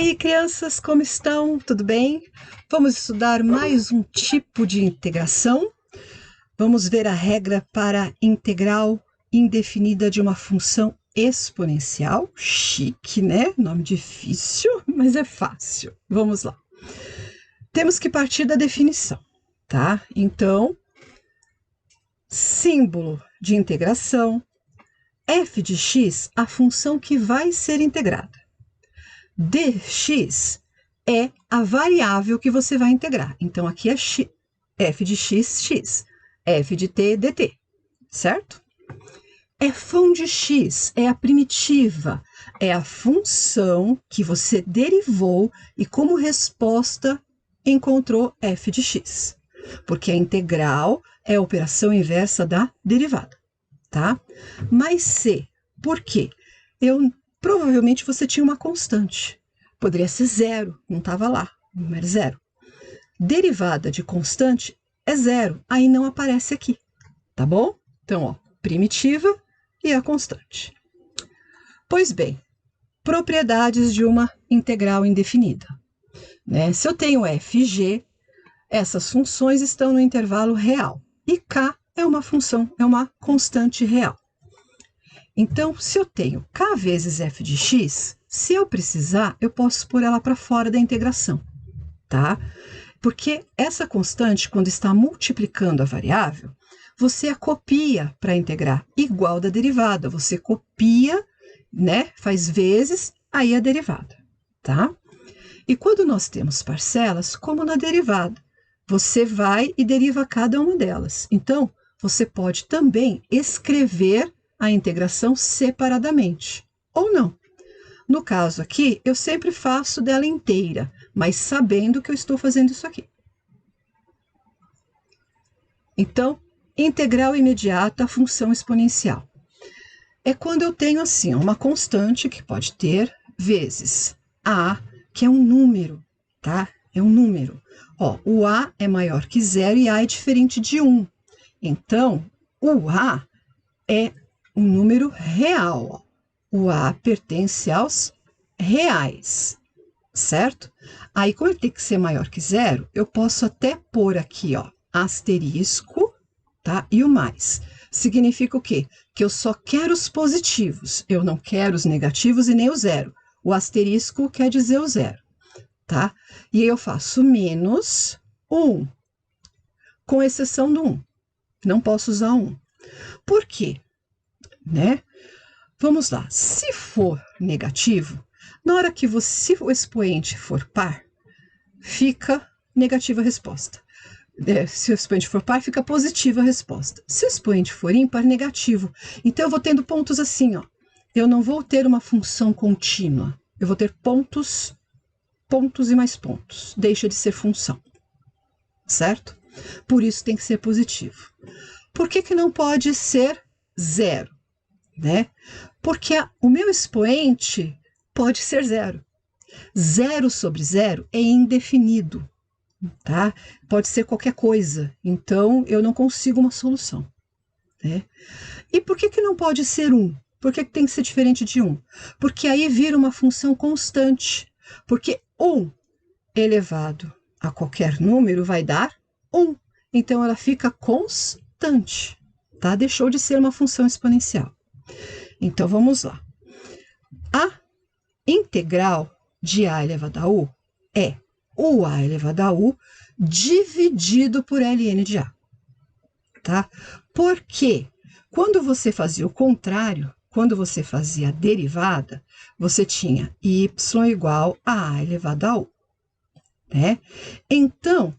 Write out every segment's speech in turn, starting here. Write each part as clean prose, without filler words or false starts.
aí, crianças, como estão? Tudo bem? Vamos estudar mais um tipo de integração. Vamos ver a regra para a integral indefinida de uma função exponencial. Chique, né? Nome difícil, mas é fácil. Vamos lá. Temos que partir da definição, tá? Então, símbolo de integração, f de x, a função que vai ser integrada. Dx é a variável que você vai integrar. Então, aqui é x, f de x, x. F de t, dt. Certo? F de x é a primitiva. É a função que você derivou e, como resposta, encontrou f de x. Porque a integral é a operação inversa da derivada. Tá? Mais c. Por quê? Provavelmente você tinha uma constante. Poderia ser zero, não estava lá, o número é zero. Derivada de constante é zero, aí não aparece aqui, tá bom? Então, ó, primitiva e a constante. Pois bem, propriedades de uma integral indefinida. Né? Se eu tenho f e g, essas funções estão no intervalo real. E k é uma função, é uma constante real. Então, se eu tenho k vezes f de x, se eu precisar, eu posso pôr ela para fora da integração, tá? Porque essa constante, quando está multiplicando a variável, você a copia para integrar, igual da derivada. Você copia, né? Faz vezes, aí a derivada, tá? E quando nós temos parcelas, como na derivada, você vai e deriva cada uma delas. Então, você pode também escrever a integração separadamente, ou não. No caso aqui, eu sempre faço dela inteira, mas sabendo que eu estou fazendo isso aqui. Então, integral imediata, função exponencial. É quando eu tenho assim, uma constante que pode ter vezes a, que é um número, tá? É um número. Ó, o a é maior que zero e a é diferente de 1. Então, o a é um número real. Ó. O A pertence aos reais, certo? Aí, como ele tem que ser maior que zero, eu posso até pôr aqui, ó, asterisco, tá? E o mais. Significa o quê? Que eu só quero os positivos, eu não quero os negativos e nem o zero. O asterisco quer dizer o zero, tá? E aí eu faço menos 1, com exceção do 1. Não posso usar 1. Por quê? Né? Vamos lá, se for negativo, na hora que se o expoente for par, fica negativa a resposta. Se o expoente for par, fica positiva a resposta. Se o expoente for ímpar, negativo. Então, eu vou tendo pontos assim, ó. Eu não vou ter uma função contínua. Eu vou ter pontos, pontos e mais pontos. Deixa de ser função. Certo? Por isso tem que ser positivo. Por que não pode ser zero? Né? Porque o meu expoente pode ser zero. Zero sobre zero é indefinido, tá? Pode ser qualquer coisa, então eu não consigo uma solução. Né? E por que não pode ser 1? Por que tem que ser diferente de 1? Porque aí vira uma função constante, porque 1 elevado a qualquer número vai dar 1, então ela fica constante, tá? Deixou de ser uma função exponencial. Então, vamos lá. A integral de a elevado a u é o a elevado a u dividido por ln de a. Tá? Porque quando você fazia o contrário, quando você fazia a derivada, você tinha y igual a elevado a u. Né? Então,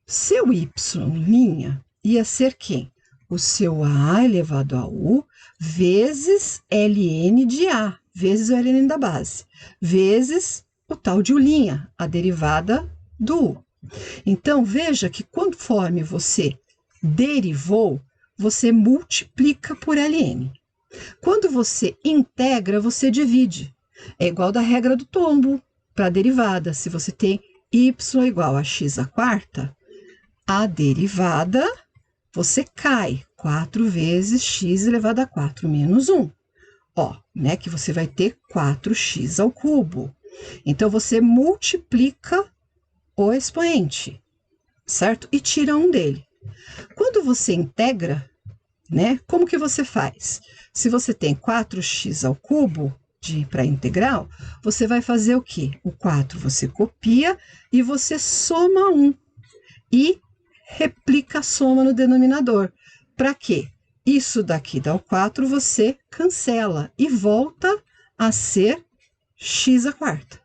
seu y' ia ser quem? O seu a elevado a u vezes ln de a, vezes o ln da base, vezes o tal de u', a derivada do u. Então, veja que conforme você derivou, você multiplica por ln. Quando você integra, você divide. É igual da regra do tombo para a derivada. Se você tem y igual a x à quarta, a derivada, você cai 4 vezes x elevado a 4 menos 1. Ó, né, que você vai ter 4x ao cubo. Então, você multiplica o expoente, certo? E tira um dele. Quando você integra, né? Como que você faz? Se você tem 4x ao cubo para integral, você vai fazer o quê? O 4 você copia e você soma 1 e replica a soma no denominador. Para quê? Isso daqui dá o 4, você cancela e volta a ser x à quarta.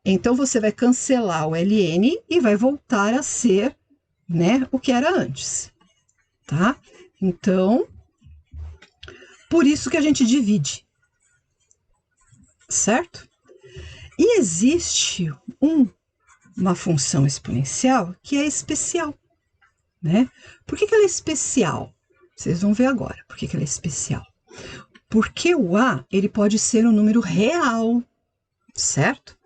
Então, você vai cancelar o ln e vai voltar a ser, né, o que era antes, tá? Então, por isso que a gente divide, certo? E existe uma função exponencial que é especial, né? Por que ela é especial? Vocês vão ver agora por que ela é especial. Porque o a, ele pode ser um número real, certo?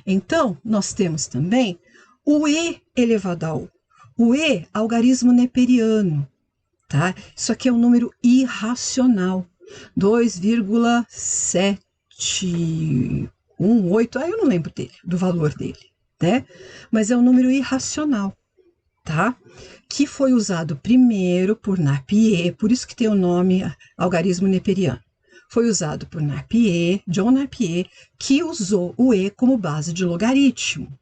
Então, nós temos também o e elevado a u. O e, algarismo neperiano, tá? Isso aqui é um número irracional. 2,718, eu não lembro do valor dele, né? Mas é um número irracional, tá? Que foi usado primeiro por Napier, por isso que tem o nome algarismo neperiano. Foi usado por Napier, John Napier, que usou o e como base de logaritmo,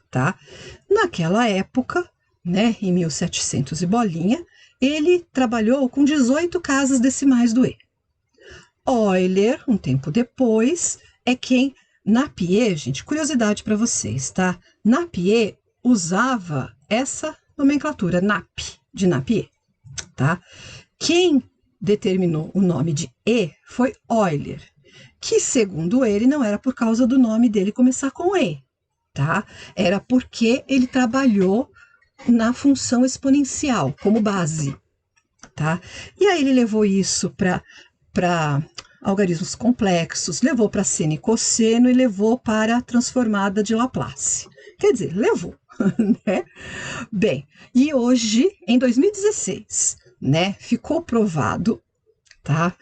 tá? Naquela época, né, em 1700 e bolinha, ele trabalhou com 18 casas decimais do e. Euler, um tempo depois, é quem... Napier, gente, curiosidade para vocês, tá? Napier usava essa nomenclatura, Nap, de Napier, tá? Quem determinou o nome de E foi Euler, que, segundo ele, não era por causa do nome dele começar com E, tá? Era porque ele trabalhou na função exponencial como base, tá? E aí ele levou isso para algarismos complexos, levou para seno e cosseno e levou para a transformada de Laplace. Quer dizer, levou, né? Bem, e hoje, em 2016, né, ficou provado, tá?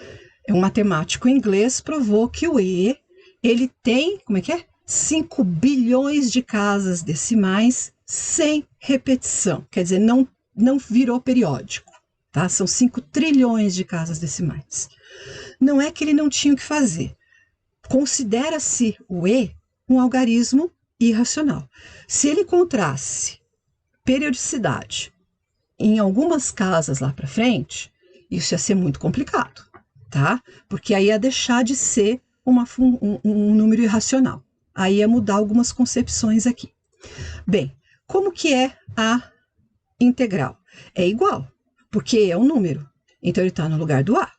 Um matemático inglês provou que o E, ele tem, como é que é? 5 bilhões de casas decimais sem repetição, quer dizer, não virou periódico, tá? São 5 trilhões de casas decimais. Não é que ele não tinha o que fazer. Considera-se o E um algarismo irracional. Se ele encontrasse periodicidade em algumas casas lá para frente, isso ia ser muito complicado, tá? Porque aí ia deixar de ser um número irracional. Aí ia mudar algumas concepções aqui. Bem, como que é a integral? É igual, porque é um número. Então, ele está no lugar do a.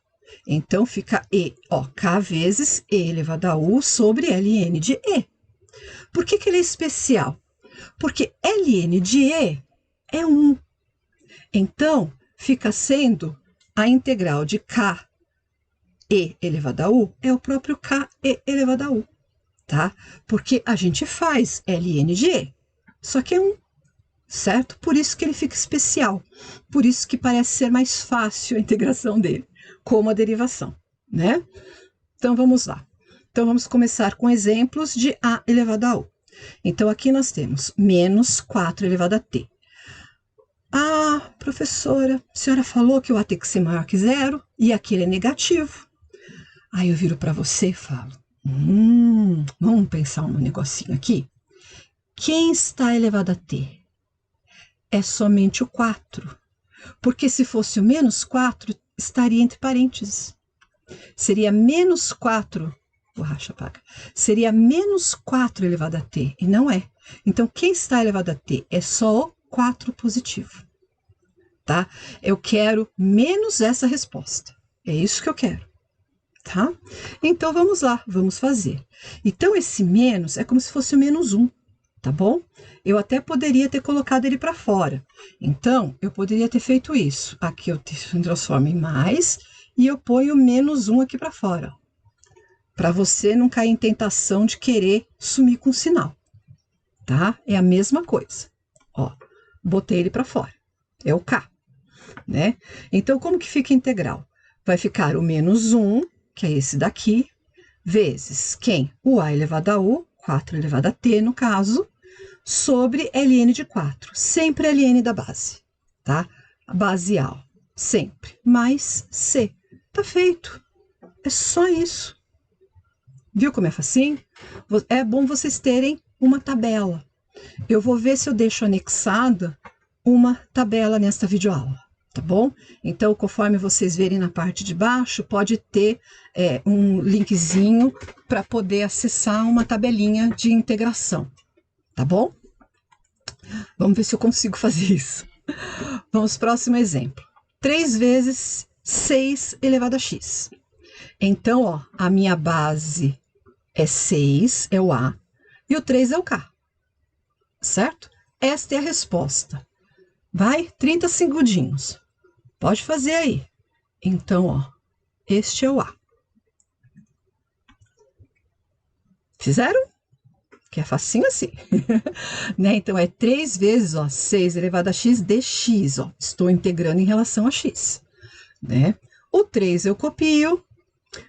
Então, fica e, ó, k vezes e elevado a u sobre ln de e. Por que ele é especial? Porque ln de e é 1. Então, fica sendo a integral de k e elevado a u é o próprio k e elevado a u, tá? Porque a gente faz ln de e, só que é 1, certo? Por isso que ele fica especial. Por isso que parece ser mais fácil a integração dele, como a derivação, né? Então, vamos lá. Então, vamos começar com exemplos de a elevado a u. Então, aqui nós temos menos 4 elevado a t. Ah, professora, a senhora falou que o a tem que ser maior que zero e aquele é negativo. Aí eu viro para você e falo, vamos pensar um negocinho aqui. Quem está elevado a t? É somente o 4, porque se fosse o menos 4, estaria entre parênteses. Seria menos 4, borracha paga, seria menos 4 elevado a t, e não é. Então, quem está elevado a t é só o 4 positivo, tá? Eu quero menos essa resposta, é isso que eu quero, tá? Então, vamos lá, vamos fazer. Então, esse menos é como se fosse o menos 1, tá bom? Eu até poderia ter colocado ele para fora. Então, eu poderia ter feito isso. Aqui eu transformo em mais e eu ponho menos 1 aqui para fora, para você não cair em tentação de querer sumir com o sinal, tá? É a mesma coisa. Ó, botei ele para fora. É o k, né? Então, como que fica a integral? Vai ficar o menos 1, que é esse daqui, vezes quem? O a elevado a u, 4 elevado a t, no caso, sobre ln de 4. Sempre ln da base, tá? Baseal, sempre. Mais c. Tá feito. É só isso. Viu como é facinho? É bom vocês terem uma tabela. Eu vou ver se eu deixo anexada uma tabela nesta videoaula, tá bom? Então, conforme vocês verem na parte de baixo, pode ter um linkzinho para poder acessar uma tabelinha de integração, tá bom? Vamos ver se eu consigo fazer isso. Vamos para o próximo exemplo. 3 vezes 6 elevado a x. Então, ó, a minha base é 6, é o A, e o 3 é o K, certo? Esta é a resposta. Vai, 30 segundinhos. Pode fazer aí. Então, ó, este é o A. Fizeram? Que é facinho assim. Né? Então, é 3 vezes, ó, 6 elevado a x dx, ó. Estou integrando em relação a x, né? O 3 eu copio,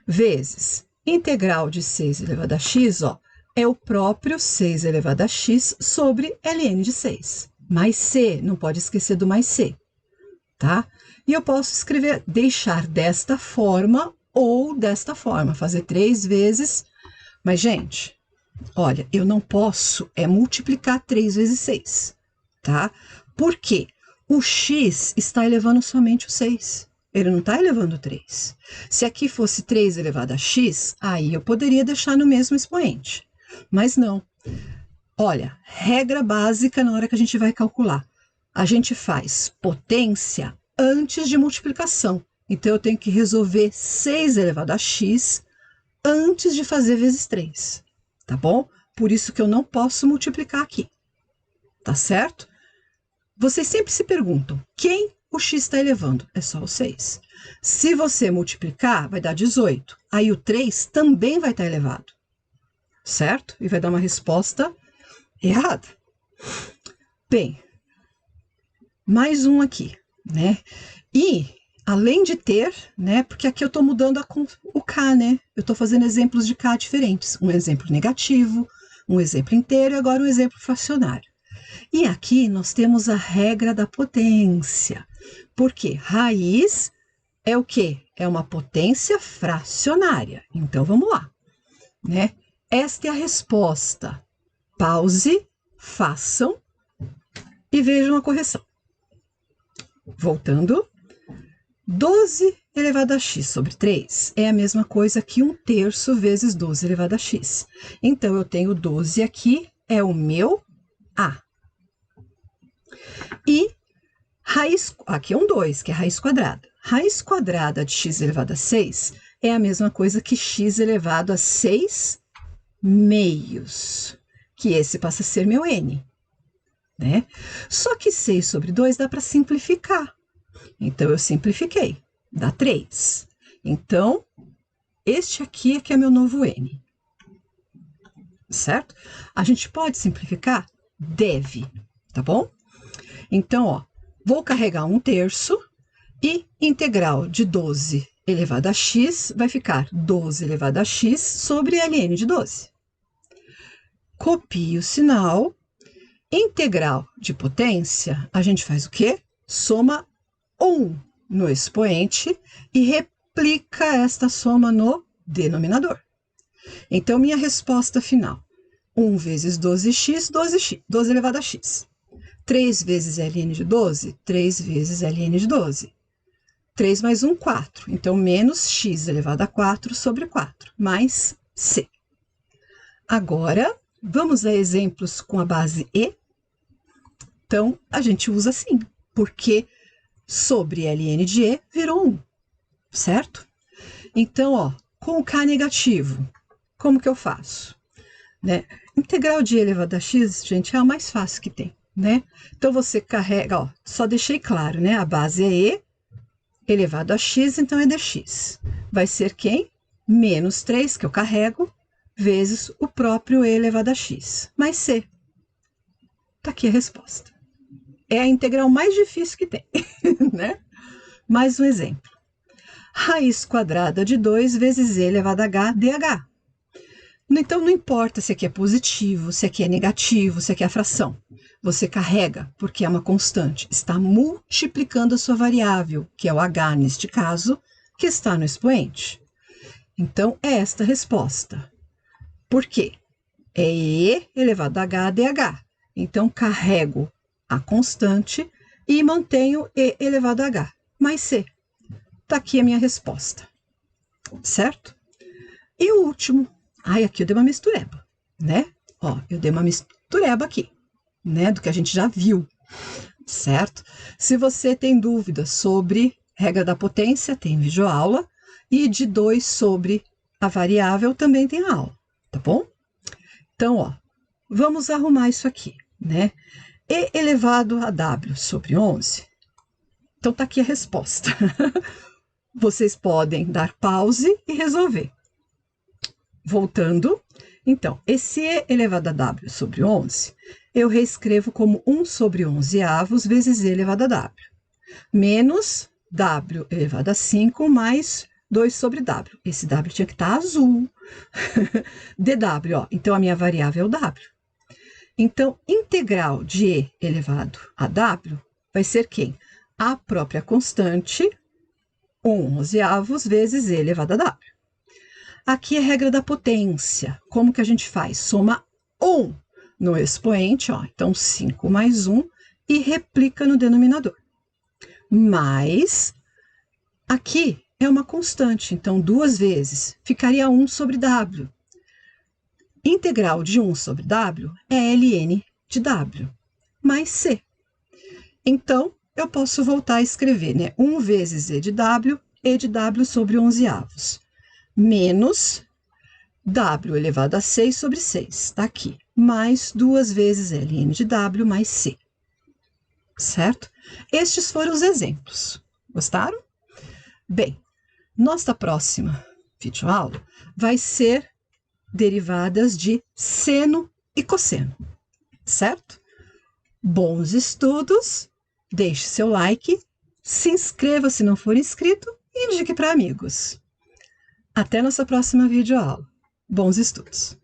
vezes integral de 6 elevado a x, ó, é o próprio 6 elevado a x sobre ln de 6. Mais c, não pode esquecer do mais c, tá? E eu posso escrever, deixar desta forma ou desta forma, fazer 3 vezes. Mas, gente, olha, eu não posso multiplicar 3 vezes 6, tá? Por quê? O x está elevando somente o 6. Ele não está elevando 3. Se aqui fosse 3 elevado a x, aí eu poderia deixar no mesmo expoente. Mas não. Olha, regra básica na hora que a gente vai calcular. A gente faz potência antes de multiplicação. Então, eu tenho que resolver 6 elevado a x antes de fazer vezes 3. Tá bom? Por isso que eu não posso multiplicar aqui. Tá certo? Vocês sempre se perguntam, quem o x está elevando? É só o 6. Se você multiplicar, vai dar 18. Aí o 3 também vai estar elevado. Certo? E vai dar uma resposta errada. Bem, mais um aqui, né? E, além de ter, né? Porque aqui eu estou mudando o K, né? Eu estou fazendo exemplos de K diferentes. Um exemplo negativo, um exemplo inteiro e agora um exemplo fracionário. E aqui nós temos a regra da potência. Porque raiz é o quê? É uma potência fracionária. Então, vamos lá, né? Esta é a resposta. Pause, façam e vejam a correção. Voltando, 12 elevado a x sobre 3 é a mesma coisa que 1/3 vezes 12 elevado a x. Então, eu tenho 12 aqui, é o meu A. E raiz, aqui é um 2, que é raiz quadrada. Raiz quadrada de x elevado a 6 é a mesma coisa que x elevado a 6 meios, que esse passa a ser meu n, né? Só que 6 sobre 2 dá para simplificar. Então, eu simplifiquei, dá 3. Então, este aqui é que é meu novo n, certo? A gente pode simplificar? Deve, tá bom? Então, ó, vou carregar 1/3 e integral de 12 elevado a x vai ficar 12 elevado a x sobre ln de 12. Copio o sinal. Integral de potência, a gente faz o quê? Soma 1 no expoente e replica esta soma no denominador. Então, minha resposta final, 1 vezes 12x, 12 elevado a x. 3 vezes ln de 12, 3 vezes ln de 12. 3 mais 1, 4. Então, menos x elevado a 4 sobre 4, mais c. Agora, vamos a exemplos com a base e. Então, a gente usa assim, porque sobre ln de e virou 1, certo? Então, ó, com o k negativo, como que eu faço? Né? Integral de e elevado a x, gente, é a mais fácil que tem, né? Então, você carrega, ó, só deixei claro, né? A base é e elevado a x, então é dx. Vai ser quem? Menos 3, que eu carrego, vezes o próprio e elevado a x, mais c. Tá aqui a resposta. É a integral mais difícil que tem, né? Mais um exemplo. Raiz quadrada de 2 vezes e elevado a h dh. Então, não importa se aqui é positivo, se aqui é negativo, se aqui é fração. Você carrega, porque é uma constante. Está multiplicando a sua variável, que é o h, neste caso, que está no expoente. Então, é esta a resposta. Por quê? É e elevado a h dh. Então, carrego a constante e mantenho e elevado a h, mais c. Está aqui a minha resposta. Certo? E o último. Ai, aqui eu dei uma mistureba, né? Ó, eu dei uma mistureba aqui, né? Do que a gente já viu, certo? Se você tem dúvidas sobre regra da potência, tem videoaula. E de 2 sobre a variável também tem a aula, tá bom? Então, ó, vamos arrumar isso aqui, né? E elevado a w sobre 11. Então, tá aqui a resposta. Vocês podem dar pause e resolver. Voltando, então, esse e elevado a w sobre 11, eu reescrevo como 1 sobre 11 avos vezes e elevado a w, menos w elevado a 5 mais 2 sobre w. Esse w tinha que estar azul. dw, ó. Então, a minha variável é o w. Então, integral de e elevado a w vai ser quem? A própria constante, 1 11avos vezes e elevado a w. Aqui é a regra da potência. Como que a gente faz? Soma 1 no expoente, ó. Então, 5 mais 1 e replica no denominador. Mas, aqui é uma constante, então 2 vezes. Ficaria 1 sobre w. Integral de 1 sobre w é ln de w, mais c. Então, eu posso voltar a escrever, né? 1 vezes e de w sobre 11 avos, menos w elevado a 6 sobre 6, tá aqui, mais 2 vezes ln de w mais c, certo? Estes foram os exemplos. Gostaram? Bem, nossa próxima videoaula vai ser derivadas de seno e cosseno, certo? Bons estudos, deixe seu like, se inscreva se não for inscrito e indique para amigos. Até nossa próxima videoaula. Bons estudos!